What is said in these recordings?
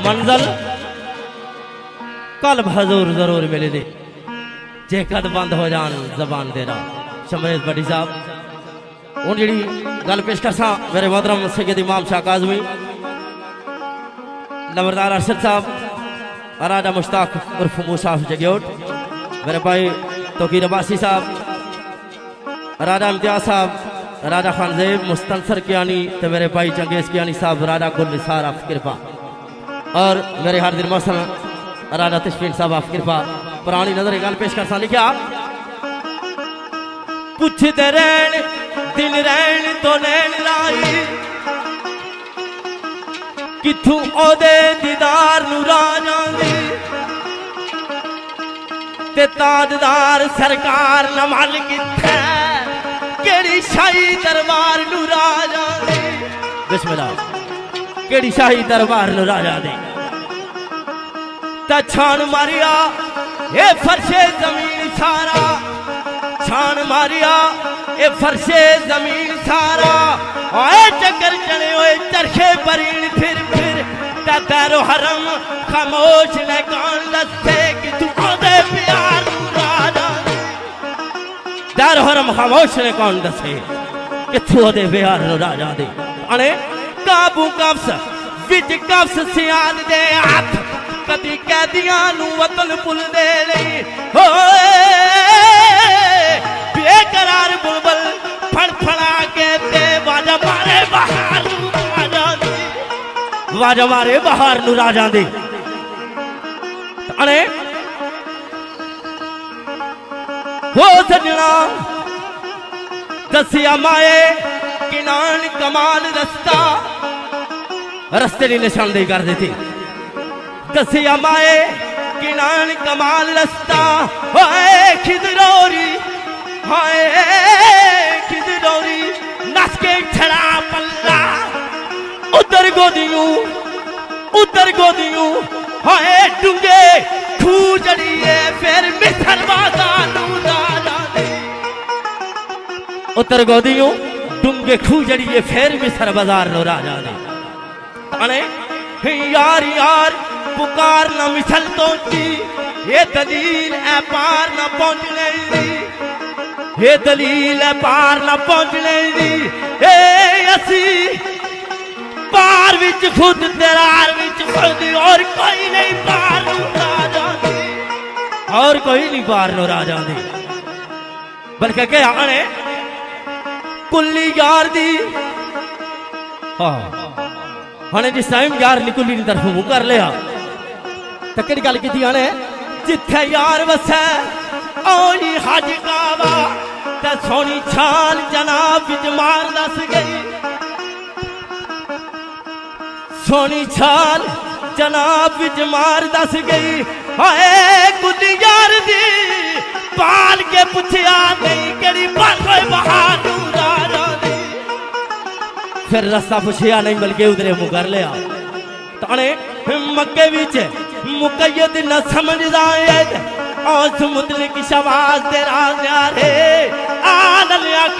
मंजल कल हजूर जरूर मिले दे जे कद बंद हो जान जबान देना शमरेज बड़ी साहब उन जी गल पेश कर सा मेरे मोहतरम सैयद इमाम शाह काज़मी नंबरदार अरशद साहब राजा मुश्ताक उर्फ मुसाफ जगयोट मेरे भाई तोकीर अब्बासी साहब राजा इम्तियाज साहब राजा खान ज़ेब मुस्तनसर कियानी तो मेरे भाई चंगेज कियानी साहब राजा गुल निसार आप कृपा और मेरे हर दिन मौसम राजा तशफीन साहब आप कृपा पुरानी नजर गल पेश कर सा लिखा पुछते रहन दिन रहन तो नैन लाई किथू ओदे दीदार नू राजा दी ते ताजदार सरकार नमल किथे केड़ी शाही दरबार नू राजा दी बिस्मिल्लाह केड़ी शाही दरबार नू राजा दी ता छान मारिया ये फर्शे जमीन सारा छान मारिया ये फर्शे जमीन सारा ओए चक्कर चले ओए चरखे बरीन फिर दारो हरम खामोश ने कान लसे कि तू ओदे प्यार राजा दारो हरम खामोश ने कान दसे कि तू ओदे प्यार राजा दे अने काबू कफ्स विच कफ्स सियाद दे हाथ कदी कैदियां नू वतन भुल दे नहीं होए बेकरार बुलबुल फड़फड़ा के ते वाजा मारे बहार नू राजा दे वाजा मारे बहार नू राजा दे अरे हो सजना दसिया माए किनान कमाल रस्ता रस्ते की निशानदेही कर देती दसिया माए किनान कमाल रस्ता हाय खिदरौरी नस के छड़ा पल्ला उधर गोदियों हाय डूंगे खू जड़िए फिर मिसल बाजार नू राजा दे उधर गोदियों डूंगे खू जड़िए फिर मिसल बाजार नू राजा दे अने यार यार पुकार न मिसल तो ये दलील है पार न पहुंचने दी ये दलील है पार न पहुंचने दी असी पार विच खुद दरार विच खुद और कोई नहीं पार नु राजा दे और कोई नहीं पार नु राजा दे बल्कि क्या आने कुल्ली यार दी हाँ हाँ जिस टाइम यार निकुली तरफ मुंह कर लिया तो कि गल की आने जिथे यार वसै ओही हज कावा ते सोनी छाल जनाब विच मार दस गई सोनी छाल जनाब विच मार दस गई हाय कुदी यार दी पाल के पुछया नहीं केड़ी बात बहार नू राजा दी फिर रास्ता पुछया नहीं बल्कि उधरे मुंह कर लिया ताने मक्के विच मुकय्यद न समझ जायद और मुतलिक शवाज तेरा न्यारे आदल यक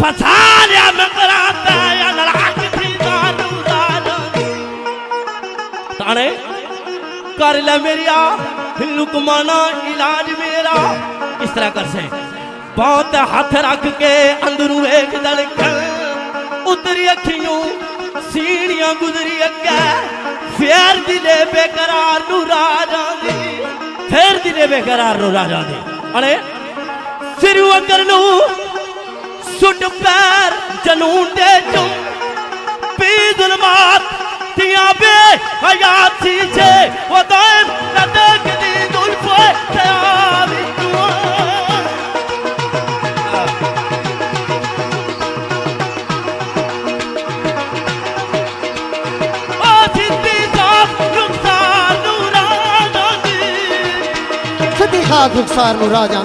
फसा लिया मैं कराता या नलाक थी दानू राजा ताने कर ले मेरिया लुकमाना इलाज मेरा इस तरह कर से बहुत हाथ रख के अंदरू एक धड़कन उतरी अखियों सीढ़ियां गुजरी अगे फिर दिले बेकरार नू राजा दी फिर दिले बेकरार नू राजा दी अरे सिर अगर नू सुट पैर जनून दे चुम पी जुल्मात तिया बे हयात सीछे वो दाम न देख दी जुल्फे तयावी रुखसार नू राजा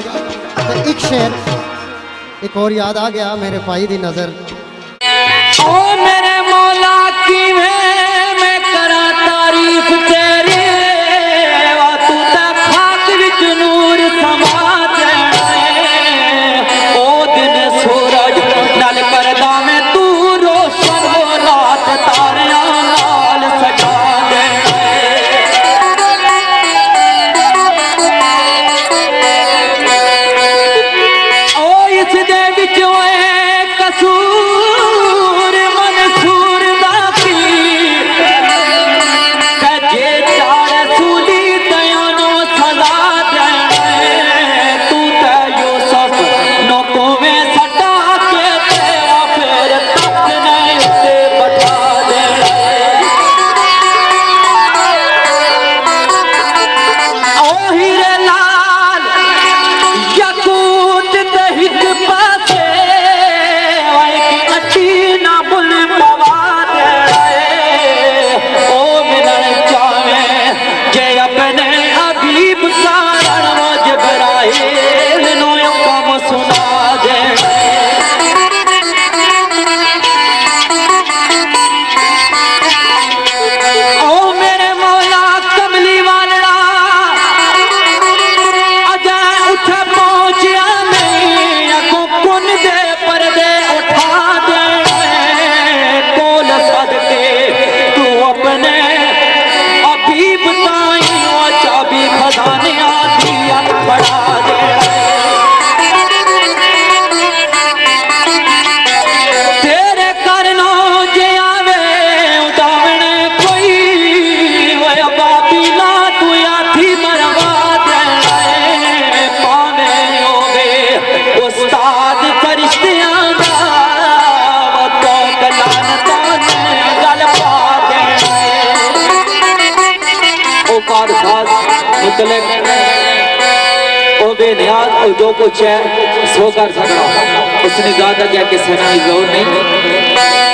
एक शेर एक और याद आ गया मेरे भाई दी नजर ओ मेरे मौला की मैं करा तारीफ तेरे तू ते खाक विच नूर समा जाए ओ दिन सूरज नल करदा मैं तू रोशन हो रात तारियां नाल सजा दे कार साज मुतलक ओ बेनियाज और जो कुछ है सो कर सकता, उसने ज्यादा क्या किसी की जोर नहीं।